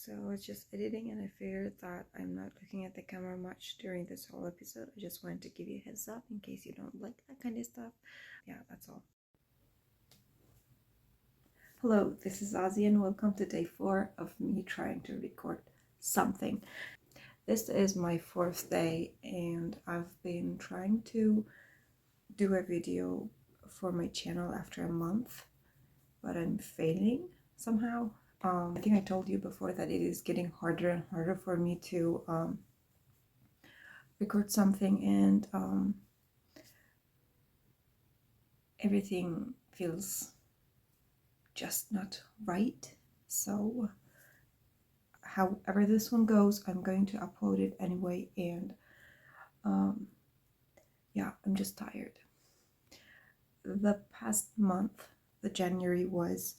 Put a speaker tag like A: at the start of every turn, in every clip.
A: So I was just editing and I figured that I'm not looking at the camera much during this whole episode. I just wanted to give you a heads up in case you don't like that kind of stuff. Yeah, that's all. Hello, this is Ozzy and welcome to day 4 of me trying to record something. This is my 4th day and I've been trying to do a video for my channel after a month, but I'm failing somehow. I think I told you before that it is getting harder and harder for me to record something, and everything feels just not right. So however this one goes, I'm going to upload it anyway, and yeah, I'm just tired. The past month, the January, was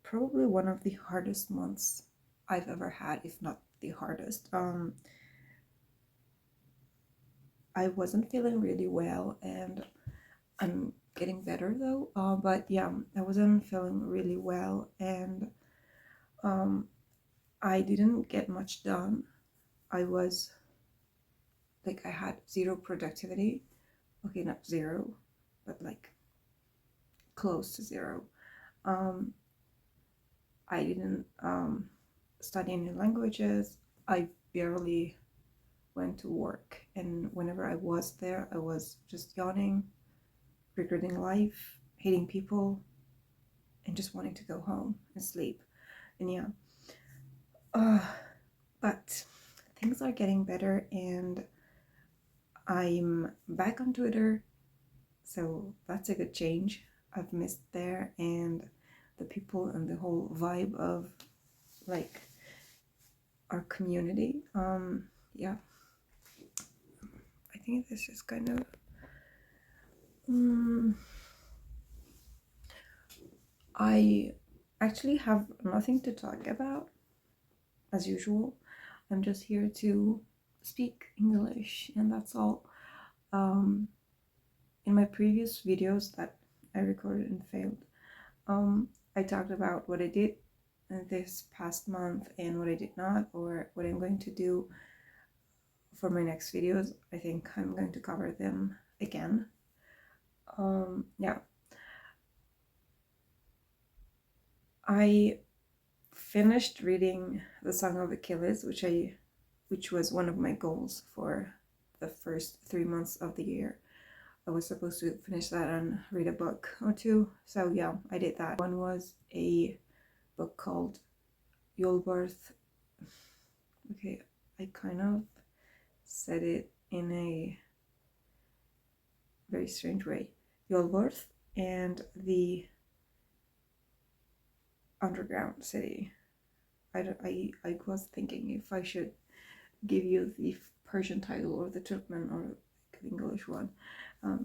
A: probably one of the hardest months I've ever had, if not the hardest. I wasn't feeling really well, and I'm getting better though, but yeah, I wasn't feeling really well, and I didn't get much done. I was like, I had zero productivity. Okay, not zero, but like close to zero. I didn't study any languages. I barely went to work, and whenever I was there, I was just yawning, regretting life, hating people, and just wanting to go home and sleep. And yeah, but things are getting better, and I'm back on Twitter, so that's a good change. I've missed there, and the people and the whole vibe of like our community. Yeah, I think this is kind of I actually have nothing to talk about as usual. I'm just here to speak English, and that's all. In my previous videos that I recorded and failed, I talked about what I did this past month and what I did not, or what I'm going to do for my next videos. I think I'm going to cover them again. Yeah, I finished reading The Song of Achilles, which was one of my goals for the first 3 months of the year. I was supposed to finish that and read a book or two, so yeah, I did that. One was a book called Yolworth. Okay, I kind of said it in a very strange way. Yolworth and the Underground City. I was thinking if I should give you the Persian title or the Turkmen or the English one.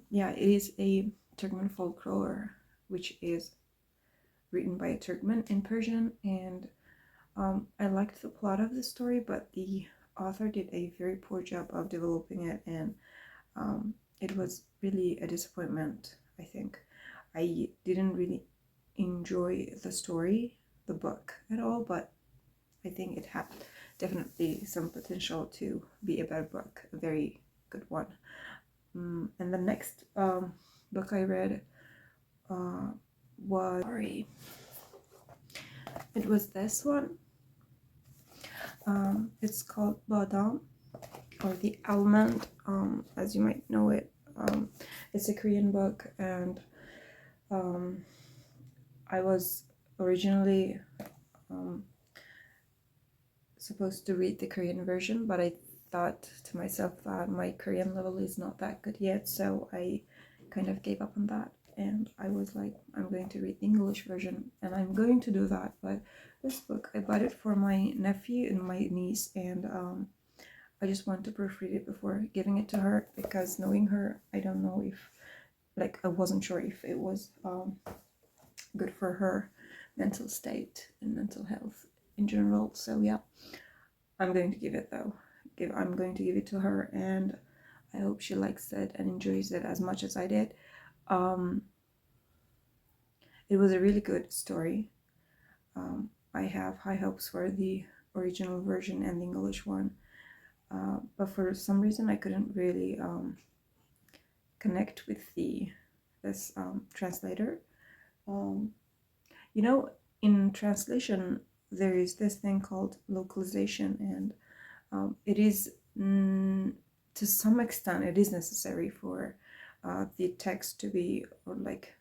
A: Yeah, it is a Turkmen folklore, which is written by a Turkmen in Persian, and I liked the plot of the story, but the author did a very poor job of developing it, and it was really a disappointment, I think. I didn't really enjoy the story, the book at all, but I think it had definitely some potential to be a better book, a very good one. And the next book I read was, sorry, it was this one. It's called Badam, or the Almond, as you might know it. It's a Korean book, and I was originally supposed to read the Korean version, but I thought to myself that my Korean level is not that good yet, so I kind of gave up on that, and I was like, I'm going to read the English version, and I'm going to do that. But this book, I bought it for my nephew and my niece, and I just want to proofread it before giving it to her, because knowing her, I don't know if, like, I wasn't sure if it was good for her mental state and mental health in general. So yeah, I'm going to give it though. I'm going to give it to her, and I hope she likes it and enjoys it as much as I did. It was a really good story. I have high hopes for the original version and the English one, but for some reason I couldn't really connect with this translator. Um, you know, in translation, there is this thing called localization, and it is to some extent it is necessary for the text to be, or like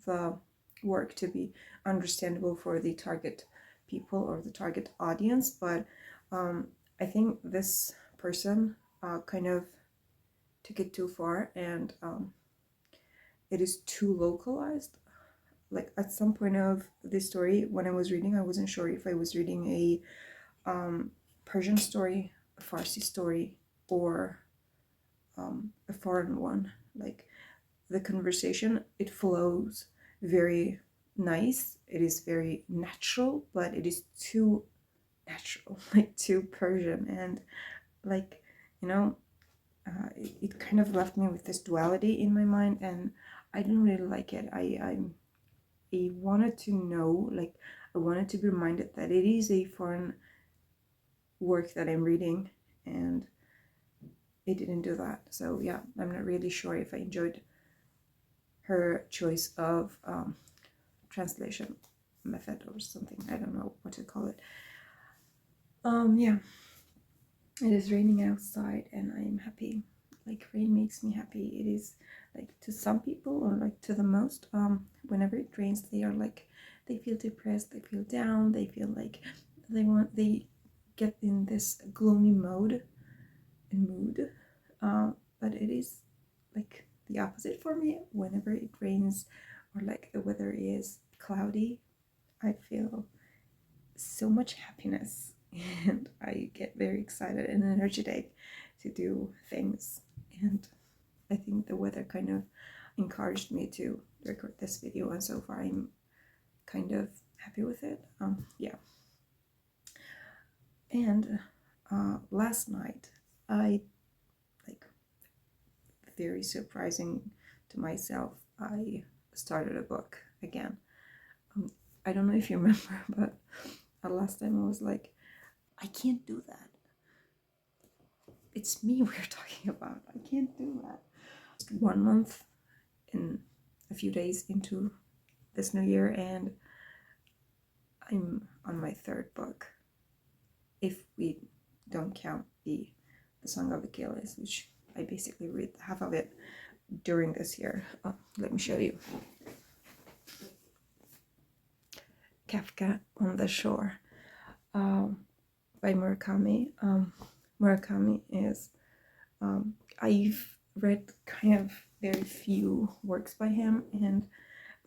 A: the work to be understandable for the target people or the target audience. But I think this person kind of took it too far, and it is too localized. Like at some point of the story, when I was reading, I wasn't sure if I was reading a Persian story, a Farsi story, or a foreign one. Like the conversation, it flows very nice. It is very natural, but it is too natural, like too Persian, and like you know, it kind of left me with this duality in my mind, and I didn't really like it. I wanted to know, like, I wanted to be reminded that it is a foreign work that I'm reading, and it didn't do that. So yeah, I'm not really sure if I enjoyed her choice of translation method or something. I don't know what to call it. Yeah, it is raining outside, and I am happy. Like rain makes me happy. It is like to some people, or like to the most, whenever it rains, they are like, they feel depressed, they feel down, they feel like they get in this gloomy mood. But it is like the opposite for me. Whenever it rains, or like the weather is cloudy, I feel so much happiness, and I get very excited and energetic to do things. And I think the weather kind of encouraged me to record this video, and so far I'm kind of happy with it. Yeah. And last night, I, like, very surprising to myself, I started a book again. I don't know if you remember, but last time I was like, I can't do that. It's me we're talking about. I can't do that. Just 1 month in a few days into this new year, and I'm on my third book, if we don't count the Song of Achilles, which I basically read half of it during this year. Let me show you. Kafka on the Shore, by Murakami. Murakami is, I've read kind of very few works by him, and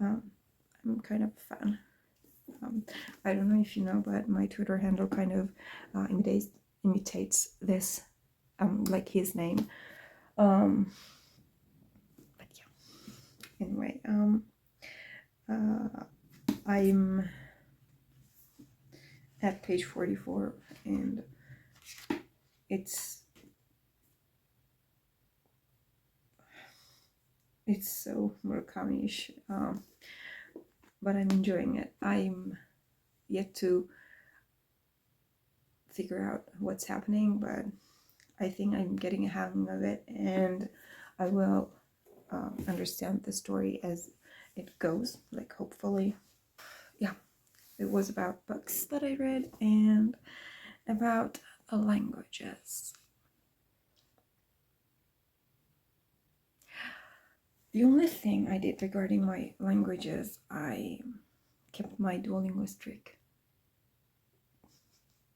A: I'm kind of a fan. I don't know if you know, but my Twitter handle kind of imitates this, like his name. But yeah. Anyway, I'm at page 44, and it's so Murakami-ish, but I'm enjoying it. I'm yet to figure out what's happening, but I think I'm getting a hang of it, and I will understand the story as it goes, like, hopefully. Yeah, it was about books that I read and about languages. The only thing I did regarding my languages, I kept my Duolingo streak.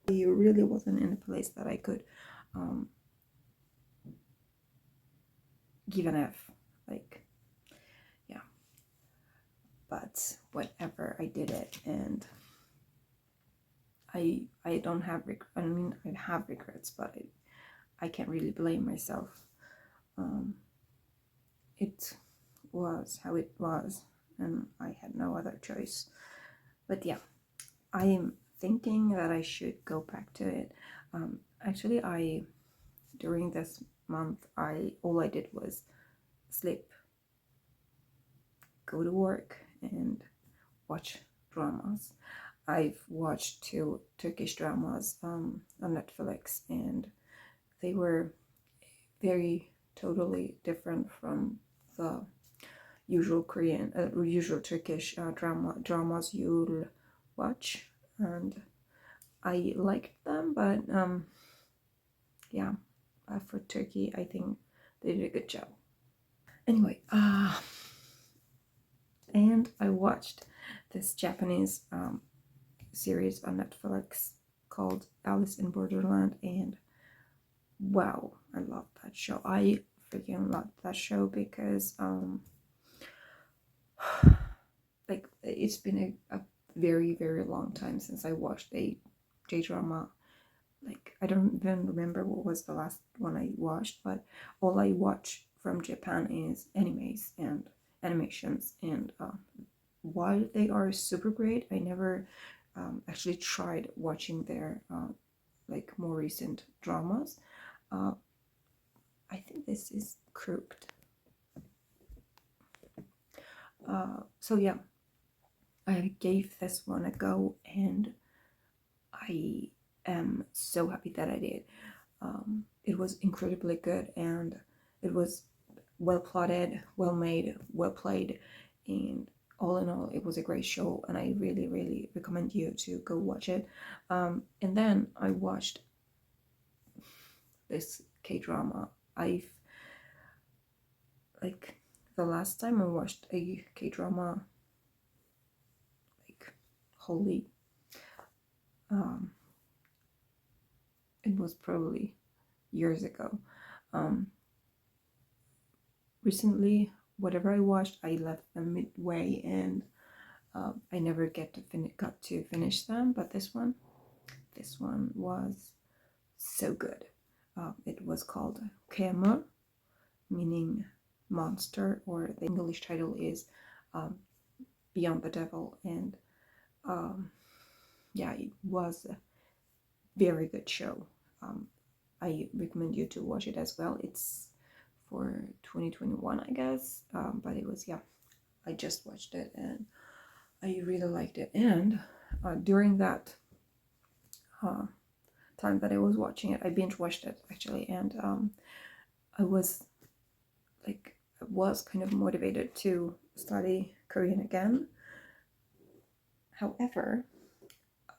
A: I really wasn't in a place that I could give an F, like, yeah. But whatever, I did it, and I don't have I mean, I have regrets, but I can't really blame myself. It was how it was, and I had no other choice. But yeah, I am thinking that I should go back to it. Actually, during this month, all I did was sleep, go to work, and watch dramas. I've watched 2 Turkish dramas on Netflix, and they were very totally different from the usual usual Turkish dramas you'll watch, and I liked them, but yeah, for Turkey, I think they did a good job. Anyway, and I watched this Japanese series on Netflix called Alice in Borderland, and wow, I love that show. I freaking love that show because like it's been a very very long time since I watched a J-drama. Like I don't even remember what was the last one I watched, but all I watch from Japan is animes and animations, and while they are super great, I never actually tried watching their like more recent dramas. I think this is crooked. So yeah, I gave this one a go, and I am so happy that I did. It was incredibly good, and it was well plotted, well made, well played, and all in all, it was a great show, and I really, really recommend you to go watch it. And then I watched this K-drama. I've like the last time I watched a K-drama, like wholly, it was probably years ago. Recently, whatever I watched, I left them midway, and I never got to finish them. But this one was so good. It was called Kemur, meaning monster, or the English title is Beyond the Devil, and yeah, it was a very good show. I recommend you to watch it as well. It's for 2021, I guess, but it was, yeah, I just watched it and I really liked it. And during that time that I was watching it, I binge watched it actually, and I was kind of motivated to study Korean again. However,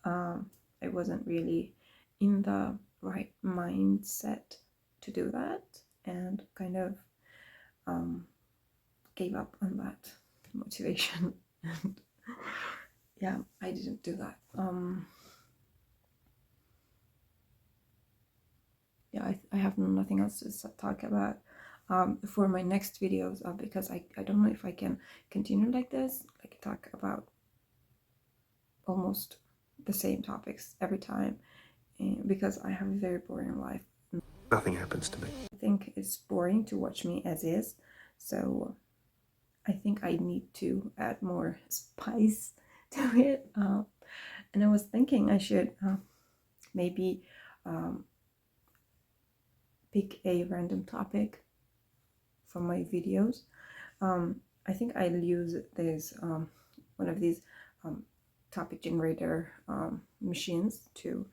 A: I wasn't really in the right mindset to do that, and kind of gave up on that motivation. And yeah, I didn't do that. Yeah, I have nothing else to talk about for my next videos, because I don't know if I can continue like this, like talk about almost the same topics every time, because I have a very boring life.
B: Nothing happens to me.
A: I think it's boring to watch me as is, so I think I need to add more spice to it. And I was thinking I should maybe pick a random topic for my videos. I think I'll use this one of these topic generator machines to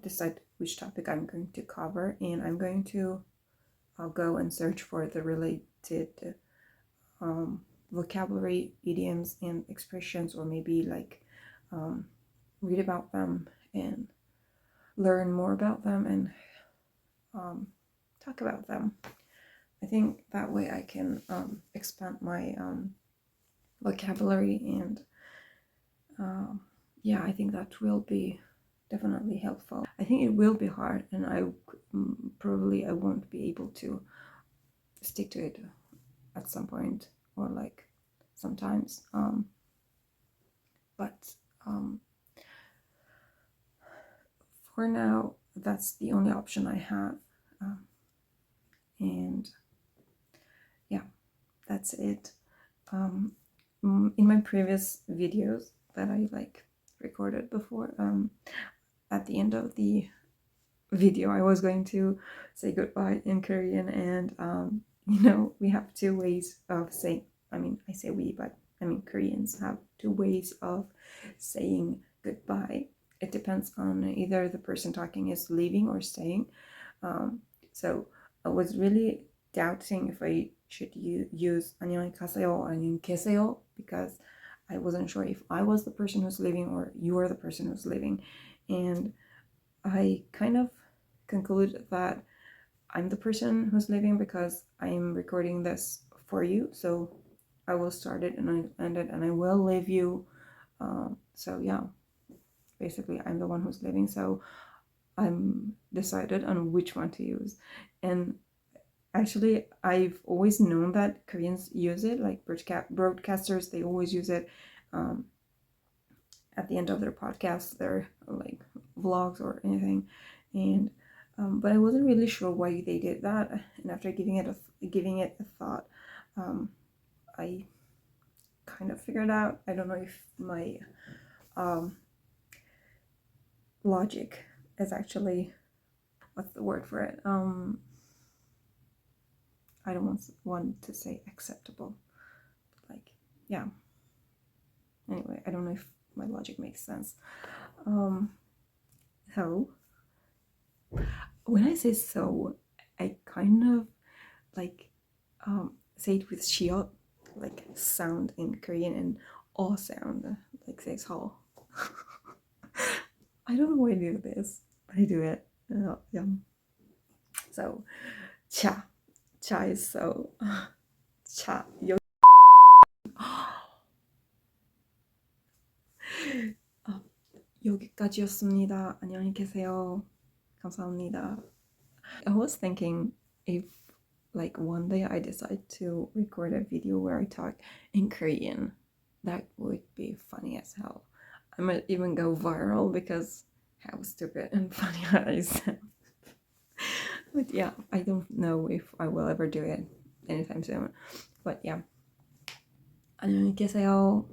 A: decide which topic I'm going to cover, and I'm going to go and search for the related vocabulary, idioms, and expressions, or maybe like read about them and learn more about them and talk about them. I think that way I can expand my vocabulary, and yeah, I think that will be definitely helpful. I think it will be hard, and I probably I won't be able to stick to it at some point, or like sometimes, but for now that's the only option I have, and yeah, that's it. In my previous videos that I like recorded before, at the end of the video I was going to say goodbye in Korean, and you know, we have 2 ways of saying, I mean, I say we, but I mean Koreans have 2 ways of saying goodbye. It depends on either the person talking is leaving or staying. So I was really doubting if I should use 안녕히 가세요 or 안녕히 계세요, because I wasn't sure if I was the person who's leaving or you are the person who's leaving. And I kind of concluded that I'm the person who's leaving because I'm recording this for you. So I will start it and I end it and I will leave you. So yeah, basically I'm the one who's leaving. So I'm decided on which one to use. And actually, I've always known that Koreans use it, like broadcasters, they always use it at the end of their podcasts, their like vlogs or anything. And but I wasn't really sure why they did that. And after giving it a thought, I kind of figured out. I don't know if my logic is actually, what's the word for it? I don't want to say acceptable, but like, yeah. Anyway, I don't know if my logic makes sense. So when I say so, I kind of like say it with shiot, like sound in Korean, and all sound, like says ho. I don't know why I do this, but I do it. Yeah. So, cha. Cha is so. 차. 여기까지였습니다. 안녕히 계세요. 감사합니다. I was thinking if like one day I decide to record a video where I talk in Korean, that would be funny as hell. I might even go viral because how stupid and funny I sound. But yeah, I don't know if I will ever do it anytime soon. But yeah. 안녕히 계세요.